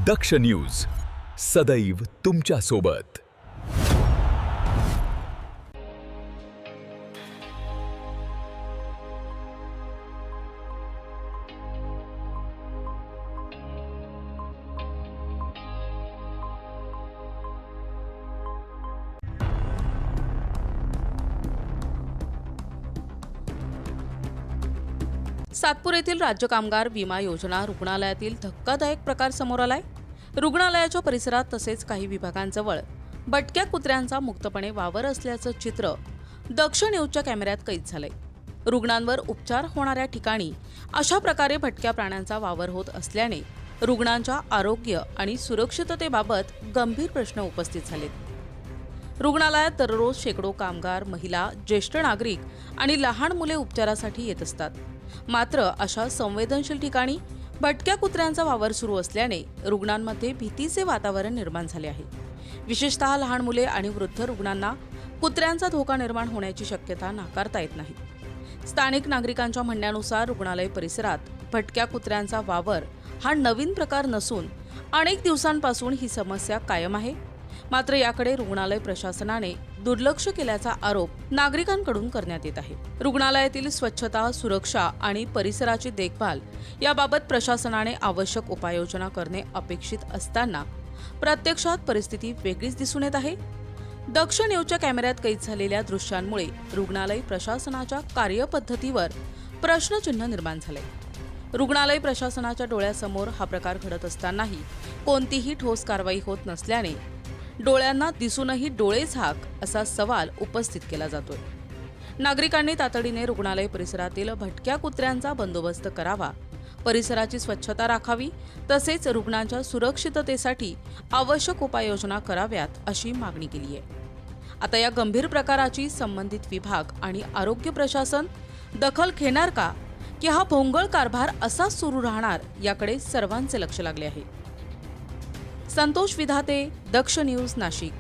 दक्ष news सदैव तुमच्या सोबत। सातपूर येथील राज्य कामगार विमा योजना रुग्णालयातील धक्कादायक प्रकार समोर आलाय। रुग्णालयाच्या परिसरात तसेच काही विभागांजवळ भटक्या कुत्र्यांचा मुक्तपणे वावर असल्याचं चित्र दक्ष न्यूजच्या कॅमेऱ्यात कैद झालंय। रुग्णांवर उपचार होणाऱ्या ठिकाणी अशा प्रकारे भटक्या प्राण्यांचा वावर होत असल्याने रुग्णांच्या आरोग्य आणि सुरक्षिततेबाबत गंभीर प्रश्न उपस्थित झालेत। रुग्णालयात दररोज शेकडो कामगार, महिला, ज्येष्ठ नागरिक आणि लहान मुले उपचारासाठी येत असतात। मात्र अशा संवेदनशील ठिकाणी भटक्या कुत्र्यांचा वावर सुरू असल्याने रुग्णांमध्ये भीतीचे वातावरण निर्माण झाले आहे। विशेषतः लहान मुले आणि वृद्ध रुग्णांना कुत्र्यांचा धोका निर्माण होण्याची शक्यता नाकारता येत नाही। स्थानिक नागरिकांच्या म्हणण्यानुसार रुग्णालय परिसरात भटक्या कुत्र्यांचा वावर हा नवीन प्रकार नसून अनेक दिवसांपासून ही समस्या कायम आहे। मात्र याकडे रुग्णालय प्रशासनाने दुर्लक्ष केल्याचा आरोप नागरिकांकडून करण्यात येत आहे। रुग्णालयातील स्वच्छता, सुरक्षा आणि परिसराची देखभाल याबाबत प्रशासनाने आवश्यक उपाययोजना करणे अपेक्षित असताना प्रत्यक्षात परिस्थिती वेगळीच दिसून येत आहे। दक्ष न्यूजच्या कॅमेऱ्यात कैद झालेल्या दृश्यांमुळे रुग्णालय प्रशासनाच्या कार्यपद्धतीवर प्रश्नचिन्ह निर्माण झाले। रुग्णालय प्रशासनाच्या डोळ्यासमोर हा प्रकार घडत असतानाही कोणतीही ठोस कारवाई होत नसल्याने डोळ्यांना दिसूनही डोळे झाक असा सवाल उपस्थित केला जातोय। नागरिकांनी तातडीने रुग्णालय परिसरातील भटक्या कुत्र्यांचा बंदोबस्त करावा, परिसराची स्वच्छता राखावी, तसेच रुग्णांच्या सुरक्षिततेसाठी आवश्यक उपाययोजना कराव्यात अशी मागणी केली आहे। आता या गंभीर प्रकाराची संबंधित विभाग आणि आरोग्य प्रशासन दखल घेणार का, की हा भोंगळ कारभार असाच सुरू राहणार याकडे सर्वांचे लक्ष लागले आहे। संतोष विधाते, दक्ष न्यूज, नाशिक।